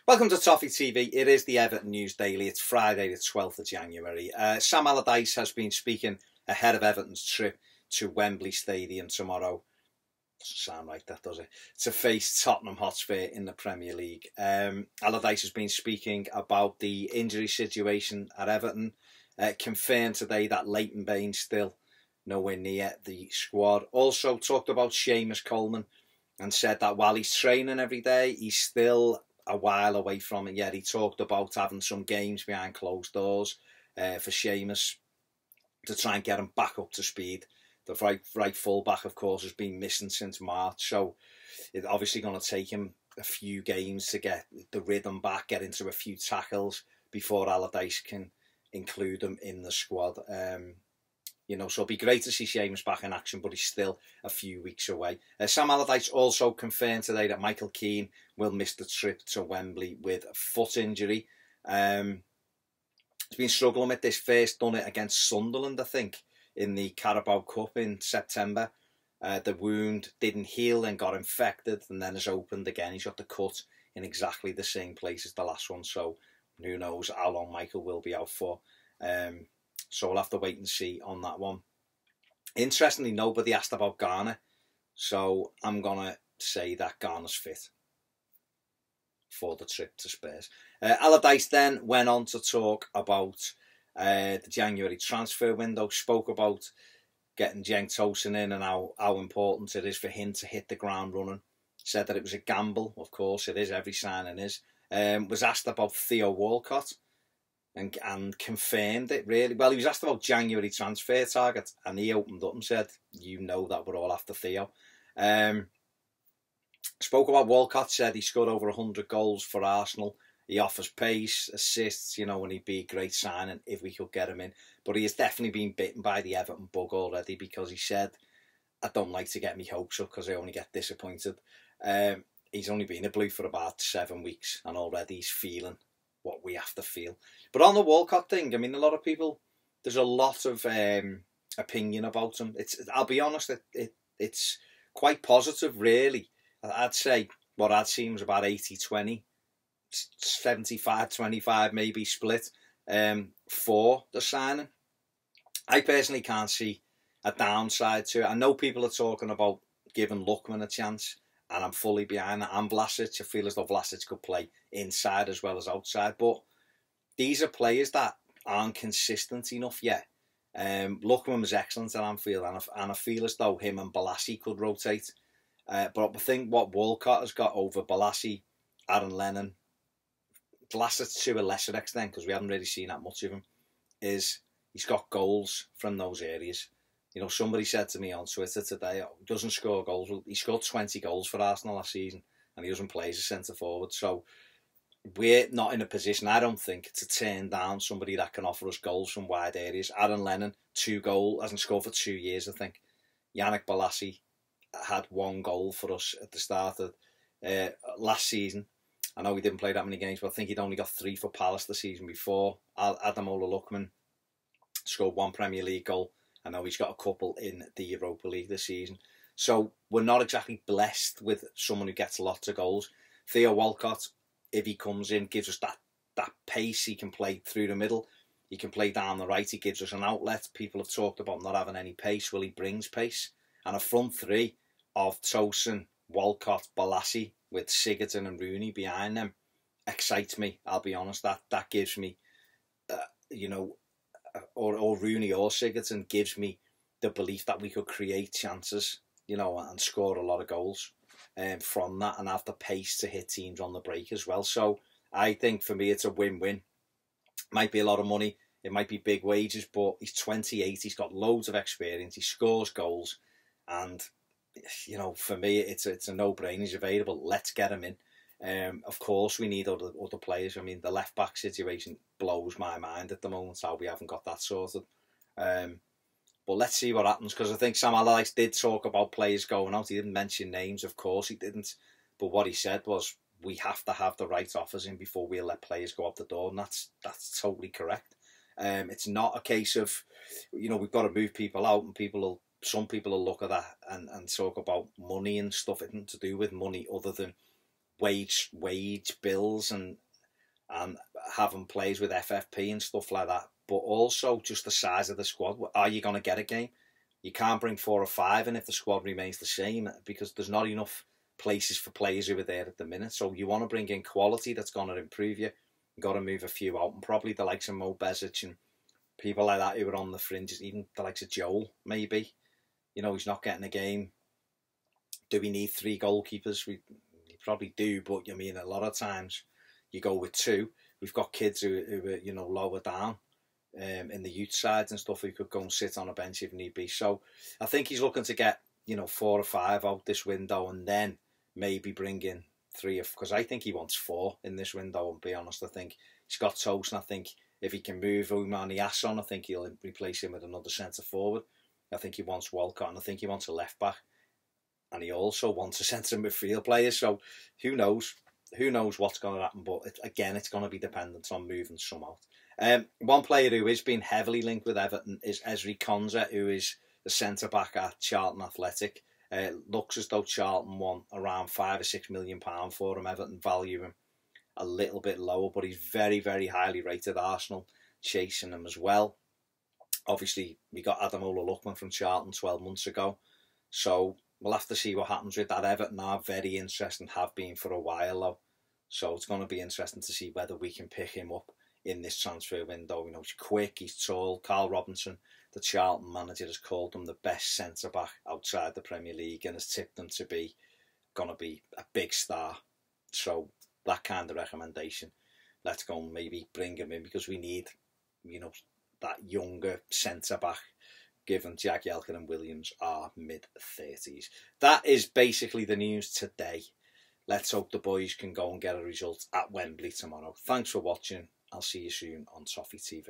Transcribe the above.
Welcome to Toffee TV. It is the Everton News Daily. It's Friday the 12th of January. Sam Allardyce has been speaking ahead of Everton's trip to Wembley Stadium tomorrow. Doesn't sound like that, does it? To face Tottenham Hotspur in the Premier League. Allardyce has been speaking about the injury situation at Everton. Confirmed today that Leighton Baines still nowhere near the squad. Also talked about Seamus Coleman and said that while he's training every day, he's still a while away from it. Yet he talked about having some games behind closed doors for Seamus to try and get him back up to speed. The right full-back, of course, has been missing since March, so it's obviously going to take him a few games to get the rhythm back, get into a few tackles before Allardyce can include him in the squad. So it'll be great to see Seamus back in action, but he's still a few weeks away. Sam Allardyce also confirmed today that Michael Keane will miss the trip to Wembley with a foot injury. He's been struggling with this. First done it against Sunderland, I think, in the Carabao Cup in September. The wound didn't heal and got infected and then has opened again. He's got the cut in exactly the same place as the last one, so who knows how long Michael will be out for. So we'll have to wait and see on that one. Interestingly, nobody asked about Garner, so I'm going to say that Garner's fit for the trip to Spurs. Allardyce then went on to talk about the January transfer window, spoke about getting Cenk Tosun in and how important it is for him to hit the ground running. Said that it was a gamble, of course it is, every signing is. Was asked about Theo Walcott and confirmed it really. Well, he was asked about January transfer target and he opened up and said, you know that we're all after Theo. Spoke about Walcott, said he scored over 100 goals for Arsenal. He offers pace, assists, and he'd be a great signing if we could get him in. But he has definitely been bitten by the Everton bug already, because he said, I don't like to get my hopes up because I only get disappointed. He's only been a Blue for about 7 weeks and already he's feeling what we have to feel. But on the Walcott thing, I mean, a lot of people, there's a lot of opinion about him. I'll be honest, it's quite positive, really. I'd say what I'd seen was about 80-20, 75-25 maybe split for the signing. I personally can't see a downside to it. I know people are talking about giving Lookman a chance, and I'm fully behind that. And Vlasic, I feel as though Vlasic could play inside as well as outside. But these are players that aren't consistent enough yet. Lookman was excellent at Anfield, and I feel as though him and Bolasie could rotate. But I think what Walcott has got over Bolasie, Aaron Lennon, Vlasic to a lesser extent, because we haven't really seen that much of him, is he's got goals from those areas. Somebody said to me on Twitter today, he doesn't score goals. He scored 20 goals for Arsenal last season, and he doesn't play as a centre-forward. So we're not in a position, I don't think, to turn down somebody that can offer us goals from wide areas. Aaron Lennon, 2 goals, hasn't scored for 2 years, I think. Yannick Bolasie had 1 goal for us at the start of last season. I know he didn't play that many games, but I think he'd only got 3 for Palace the season before. Ademola Lookman scored 1 Premier League goal. I know he's got a couple in the Europa League this season. So we're not exactly blessed with someone who gets lots of goals. Theo Walcott, if he comes in, gives us that pace. He can play through the middle. He can play down the right. He gives us an outlet. People have talked about not having any pace. Well, he brings pace. And a front three of Tosun, Walcott, Bolasie with Sigurdsson and Rooney behind them excites me. I'll be honest. That gives me, or Rooney or Sigurdsson gives me the belief that we could create chances, and score a lot of goals from that, and have the pace to hit teams on the break as well. So I think for me it's a win-win. Might be a lot of money, it might be big wages, but he's 28, he's got loads of experience, he scores goals, and for me it's a no-brainer. He's available, let's get him in. Of course we need other players. I mean, the left back situation blows my mind at the moment, how we haven't got that sorted. But let's see what happens, because I think Sam Allardyce did talk about players going out. He didn't mention names, of course he didn't, but what he said was we have to have the right offers in before we'll let players go out the door, and that's totally correct. It's not a case of we've got to move people out, and some people will look at that and talk about money and stuff. It isn't to do with money, other than wage bills and having plays with FFP and stuff like that, but also just the size of the squad. Are you going to get a game? You can't bring 4 or 5 in if the squad remains the same, because there's not enough places for players who are there at the minute. So you want to bring in quality that's going to improve you. You've got to move a few out, and probably the likes of Mo Bezic and people like that who are on the fringes, even the likes of Joel, maybe. You know, he's not getting a game. Do we need 3 goalkeepers? We probably do, but I mean, a lot of times you go with 2. We've got kids who are, you know, lower down in the youth sides and stuff who could go and sit on a bench if need be. So I think he's looking to get, you know, 4 or 5 out this window, and then maybe bring in 3, because I think he wants 4 in this window, and be honest. I think he's got toast, and I think if he can move Oumani Asson, I think he'll replace him with another centre forward. I think he wants Walcott, and I think he wants a left back, and he also wants a centre midfield player. So who knows? Who knows what's going to happen? But again, it's going to be dependent on moving some out. One player who is being heavily linked with Everton is Ezri Konsa, who is the centre back at Charlton Athletic. Looks as though Charlton want around £5 or £6 million for him. Everton value him a little bit lower, but he's very, very highly rated. Arsenal chasing him as well. Obviously, we got Ademola Lookman from Charlton 12 months ago, so we'll have to see what happens with that. Everton are very interesting, have been for a while though, so it's going to be interesting to see whether we can pick him up in this transfer window. You know, he's quick, he's tall. Carl Robinson, the Charlton manager, has called him the best centre back outside the Premier League and has tipped him to be going to be a big star. So that kind of recommendation, let's go and maybe bring him in, because we need, you know, that younger centre back, given Jagielka and Williams are mid-30s. That is basically the news today. Let's hope the boys can go and get a result at Wembley tomorrow. Thanks for watching. I'll see you soon on Toffee TV.